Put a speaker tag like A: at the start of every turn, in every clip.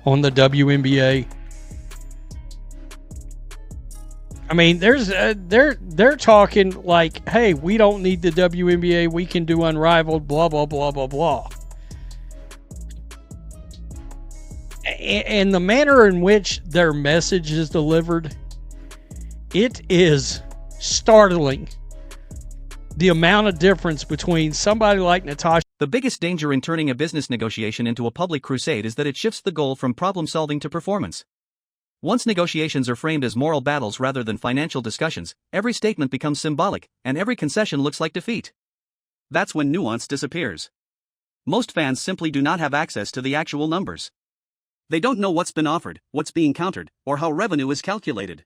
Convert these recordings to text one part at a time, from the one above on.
A: on the WNBA. I mean, they're talking like, hey, we don't need the WNBA. We can do unrivaled, blah, blah, blah, blah, blah. And the manner in which their message is delivered, it is startling. The amount of difference between somebody like Natasha.
B: The biggest danger in turning a business negotiation into a public crusade is that it shifts the goal from problem solving to performance. Once negotiations are framed as moral battles rather than financial discussions, every statement becomes symbolic, and every concession looks like defeat. That's when nuance disappears. Most fans simply do not have access to the actual numbers. They don't know what's been offered, what's being countered, or how revenue is calculated.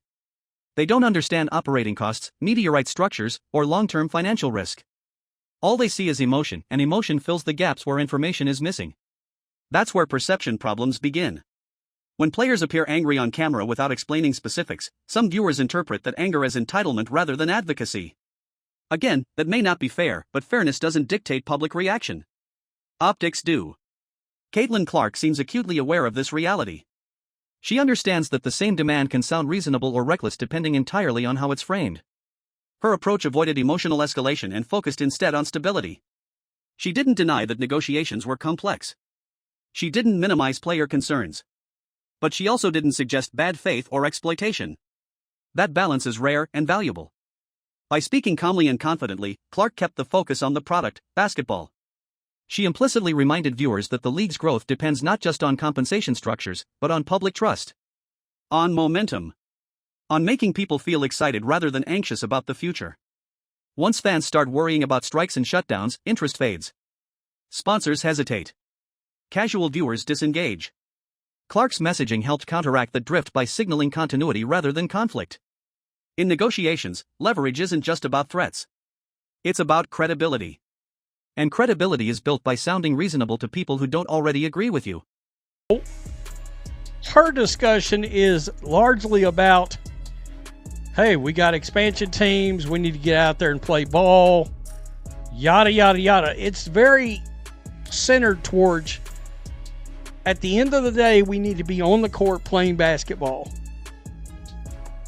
B: They don't understand operating costs, media rights structures, or long-term financial risk. All they see is emotion, and emotion fills the gaps where information is missing. That's where perception problems begin. When players appear angry on camera without explaining specifics, some viewers interpret that anger as entitlement rather than advocacy. Again, that may not be fair, but fairness doesn't dictate public reaction. Optics do. Caitlin Clark seems acutely aware of this reality. She understands that the same demand can sound reasonable or reckless depending entirely on how it's framed. Her approach avoided emotional escalation and focused instead on stability. She didn't deny that negotiations were complex. She didn't minimize player concerns. But she also didn't suggest bad faith or exploitation. That balance is rare and valuable. By speaking calmly and confidently, Clark kept the focus on the product, basketball. She implicitly reminded viewers that the league's growth depends not just on compensation structures, but on public trust. On momentum. On making people feel excited rather than anxious about the future. Once fans start worrying about strikes and shutdowns, interest fades. Sponsors hesitate. Casual viewers disengage. Clark's messaging helped counteract the drift by signaling continuity rather than conflict. In negotiations, leverage isn't just about threats. It's about credibility. And credibility is built by sounding reasonable to people who don't already agree with you.
A: Her discussion is largely about, hey, we got expansion teams, we need to get out there and play ball, yada, yada, yada. It's very centered towards, at the end of the day, we need to be on the court playing basketball.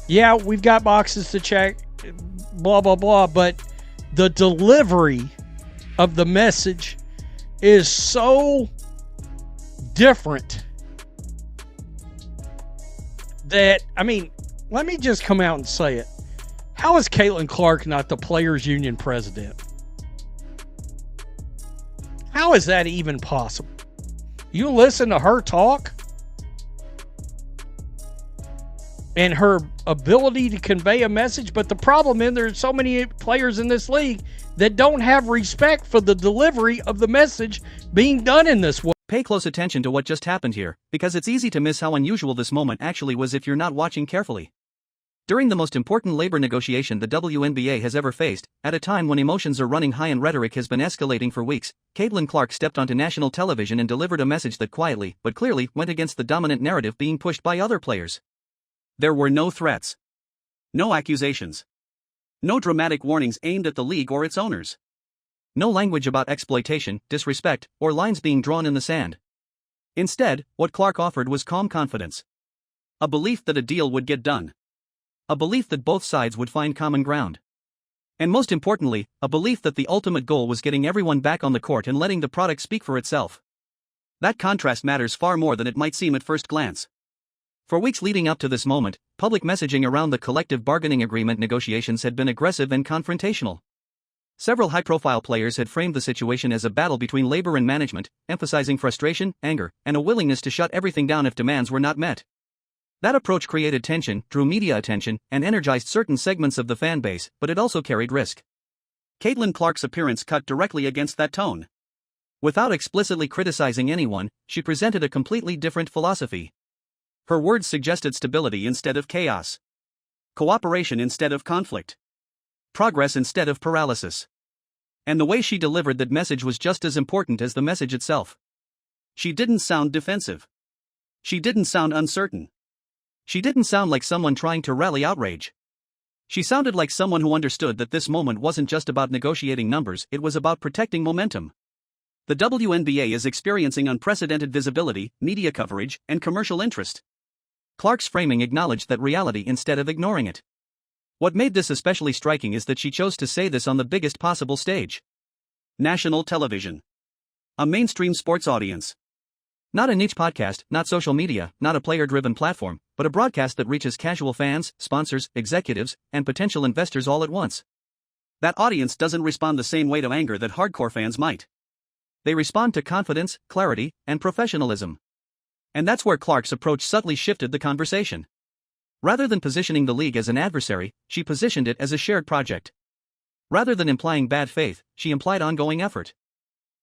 A: Yeah, we've got boxes to check, blah, blah, blah, but the delivery of the message is so different that, I mean, let me just come out and say it. How is Caitlin Clark not the Players Union president? How is that even possible? You listen to her talk and her ability to convey a message, but the problem is there's so many players in this league that don't have respect for the delivery of the message being done in this way.
B: Pay close attention to what just happened here, because it's easy to miss how unusual this moment actually was if you're not watching carefully. During the most important labor negotiation the WNBA has ever faced, at a time when emotions are running high and rhetoric has been escalating for weeks, Caitlin Clark stepped onto national television and delivered a message that quietly, but clearly, went against the dominant narrative being pushed by other players. There were no threats. No accusations. No dramatic warnings aimed at the league or its owners. No language about exploitation, disrespect, or lines being drawn in the sand. Instead, what Clark offered was calm confidence. A belief that a deal would get done. A belief that both sides would find common ground. And most importantly, a belief that the ultimate goal was getting everyone back on the court and letting the product speak for itself. That contrast matters far more than it might seem at first glance. For weeks leading up to this moment, public messaging around the collective bargaining agreement negotiations had been aggressive and confrontational. Several high-profile players had framed the situation as a battle between labor and management, emphasizing frustration, anger, and a willingness to shut everything down if demands were not met. That approach created tension, drew media attention, and energized certain segments of the fan base, but it also carried risk. Caitlin Clark's appearance cut directly against that tone. Without explicitly criticizing anyone, she presented a completely different philosophy. Her words suggested stability instead of chaos. Cooperation instead of conflict. Progress instead of paralysis. And the way she delivered that message was just as important as the message itself. She didn't sound defensive. She didn't sound uncertain. She didn't sound like someone trying to rally outrage. She sounded like someone who understood that this moment wasn't just about negotiating numbers, it was about protecting momentum. The WNBA is experiencing unprecedented visibility, media coverage, and commercial interest. Clark's framing acknowledged that reality instead of ignoring it. What made this especially striking is that she chose to say this on the biggest possible stage. National television. A mainstream sports audience. Not a niche podcast, not social media, not a player-driven platform, but a broadcast that reaches casual fans, sponsors, executives, and potential investors all at once. That audience doesn't respond the same way to anger that hardcore fans might. They respond to confidence, clarity, and professionalism. And that's where Clark's approach subtly shifted the conversation. Rather than positioning the league as an adversary, she positioned it as a shared project. Rather than implying bad faith, she implied ongoing effort.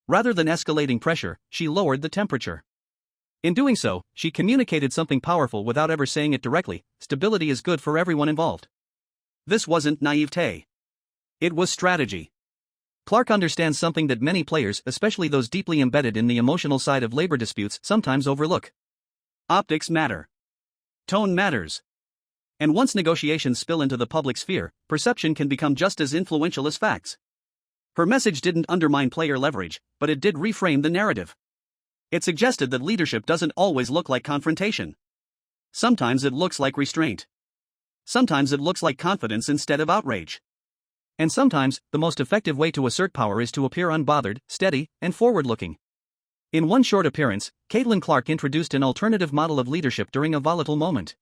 B: Rather than escalating pressure, she lowered the temperature. In doing so, she communicated something powerful without ever saying it directly: stability is good for everyone involved. This wasn't naivete. It was strategy. Clark understands something that many players, especially those deeply embedded in the emotional side of labor disputes, sometimes overlook. Optics matter. Tone matters. And once negotiations spill into the public sphere, perception can become just as influential as facts. Her message didn't undermine player leverage, but it did reframe the narrative. It suggested that leadership doesn't always look like confrontation. Sometimes it looks like restraint. Sometimes it looks like confidence instead of outrage. And sometimes, the most effective way to assert power is to appear unbothered, steady, and forward-looking. In one short appearance, Caitlin Clark introduced an alternative model of leadership during a volatile moment.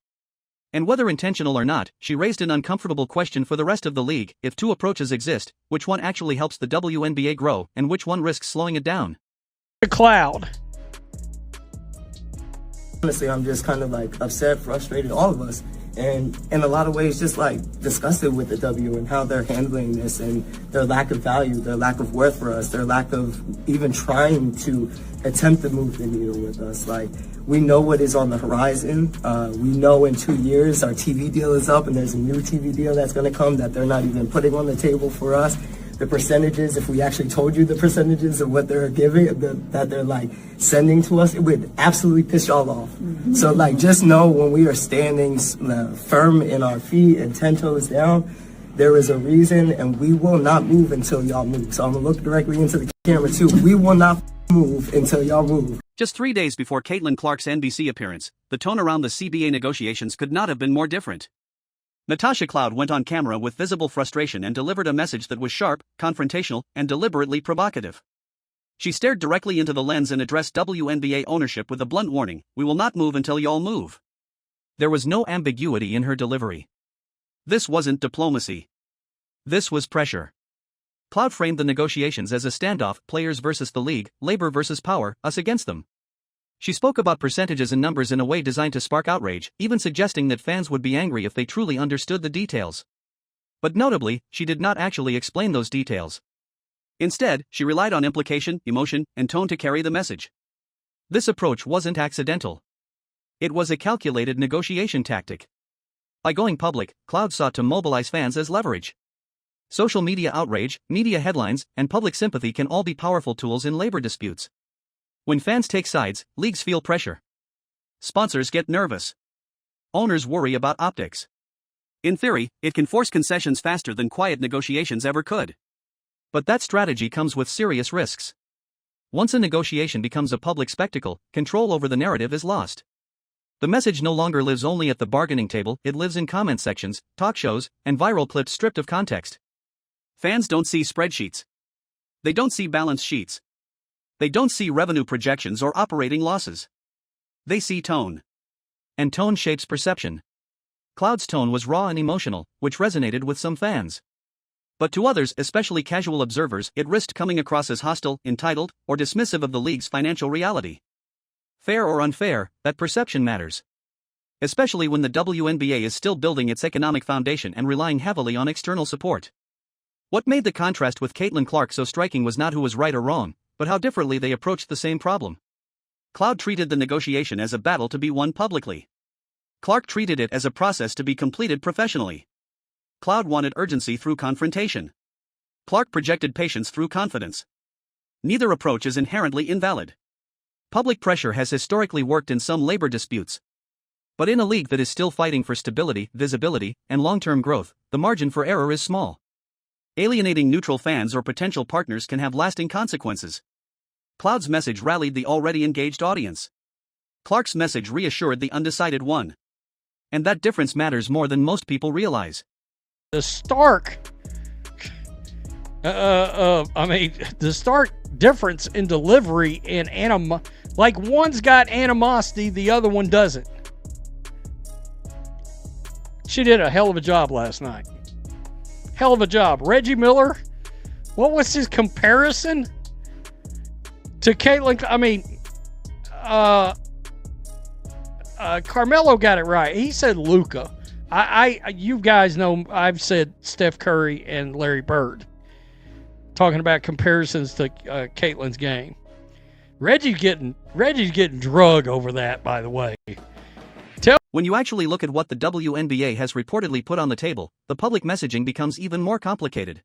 B: And whether intentional or not, she raised an uncomfortable question for the rest of the league: if two approaches exist, which one actually helps the WNBA grow, and which one risks slowing it down?
A: The cloud.
C: Honestly, I'm just kind of like upset, frustrated, all of us. And in a lot of ways, just like disgusted with the W and how they're handling this and their lack of value, their lack of worth for us, their lack of even trying to attempt to move the needle with us. Like, we know what is on the horizon. We know in 2 years our TV deal is up and there's a new TV deal that's going to come that they're not even putting on the table for us. The percentages, if we actually told you the percentages of what they're giving, that they're like sending to us, it would absolutely piss y'all off. Mm-hmm. So like, just know when we are standing firm in our feet and 10 toes down, there is a reason, and we will not move until y'all move. So I'm gonna look directly into the camera too. We will not move until y'all move.
B: Just 3 days before Caitlin Clark's NBC appearance, the tone around the CBA negotiations could not have been more different. Natasha Cloud went on camera with visible frustration and delivered a message that was sharp, confrontational, and deliberately provocative. She stared directly into the lens and addressed WNBA ownership with a blunt warning: we will not move until y'all move. There was no ambiguity in her delivery. This wasn't diplomacy. This was pressure. Cloud framed the negotiations as a standoff: players versus the league, labor versus power, us against them. She spoke about percentages and numbers in a way designed to spark outrage, even suggesting that fans would be angry if they truly understood the details. But notably, she did not actually explain those details. Instead, she relied on implication, emotion, and tone to carry the message. This approach wasn't accidental. It was a calculated negotiation tactic. By going public, Cloud sought to mobilize fans as leverage. Social media outrage, media headlines, and public sympathy can all be powerful tools in labor disputes. When fans take sides, leagues feel pressure. Sponsors get nervous. Owners worry about optics. In theory, it can force concessions faster than quiet negotiations ever could. But that strategy comes with serious risks. Once a negotiation becomes a public spectacle, control over the narrative is lost. The message no longer lives only at the bargaining table, it lives in comment sections, talk shows, and viral clips stripped of context. Fans don't see spreadsheets. They don't see balance sheets. They don't see revenue projections or operating losses. They see tone. And tone shapes perception. Cloud's tone was raw and emotional, which resonated with some fans. But to others, especially casual observers, it risked coming across as hostile, entitled, or dismissive of the league's financial reality. Fair or unfair, that perception matters. Especially when the WNBA is still building its economic foundation and relying heavily on external support. What made the contrast with Caitlin Clark so striking was not who was right or wrong, but how differently they approached the same problem. Cloud treated the negotiation as a battle to be won publicly. Clark treated it as a process to be completed professionally. Cloud wanted urgency through confrontation. Clark projected patience through confidence. Neither approach is inherently invalid. Public pressure has historically worked in some labor disputes. But in a league that is still fighting for stability, visibility, and long-term growth, the margin for error is small. Alienating neutral fans or potential partners can have lasting consequences. Cloud's message rallied the already engaged audience. Clark's message reassured the undecided one. And that difference matters more than most people realize.
A: The stark difference in delivery and like one's got animosity, the other one doesn't. She did a hell of a job last night. Hell of a job. Reggie Miller, what was his comparison to Caitlin? Carmelo got it right. He said Luka. You guys know I've said Steph Curry and Larry Bird. Talking about comparisons to Caitlin's game. Reggie's getting drug over that, by the way.
B: When you actually look at what the WNBA has reportedly put on the table, the public messaging becomes even more complicated.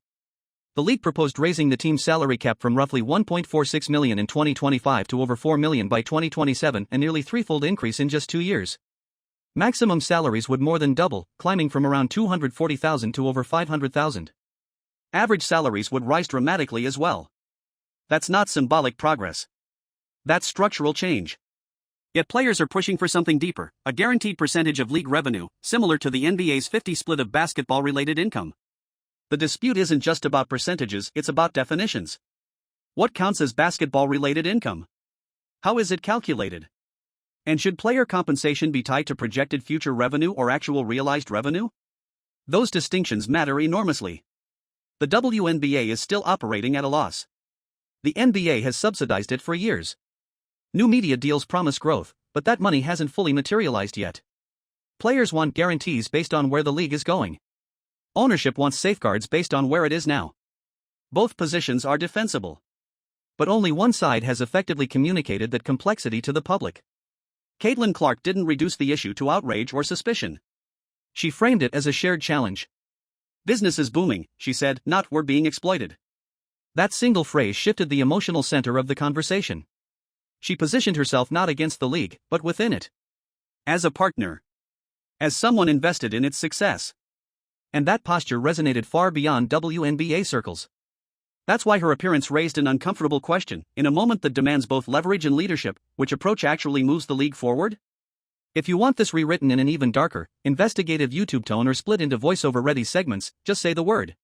B: The league proposed raising the team's salary cap from roughly $1.46 million in 2025 to over $4 million by 2027, a nearly threefold increase in just 2 years. Maximum salaries would more than double, climbing from around $240,000 to over $500,000. Average salaries would rise dramatically as well. That's not symbolic progress. That's structural change. Yet players are pushing for something deeper, a guaranteed percentage of league revenue, similar to the NBA's 50 split of basketball-related income. The dispute isn't just about percentages, it's about definitions. What counts as basketball-related income? How is it calculated? And should player compensation be tied to projected future revenue or actual realized revenue? Those distinctions matter enormously. The WNBA is still operating at a loss. The NBA has subsidized it for years. New media deals promise growth, but that money hasn't fully materialized yet. Players want guarantees based on where the league is going. Ownership wants safeguards based on where it is now. Both positions are defensible. But only one side has effectively communicated that complexity to the public. Caitlin Clark didn't reduce the issue to outrage or suspicion. She framed it as a shared challenge. Business is booming, she said, not we're being exploited. That single phrase shifted the emotional center of the conversation. She positioned herself not against the league, but within it. As a partner. As someone invested in its success. And that posture resonated far beyond WNBA circles. That's why her appearance raised an uncomfortable question, in a moment that demands both leverage and leadership, which approach actually moves the league forward? If you want this rewritten in an even darker, investigative YouTube tone or split into voiceover-ready segments, just say the word.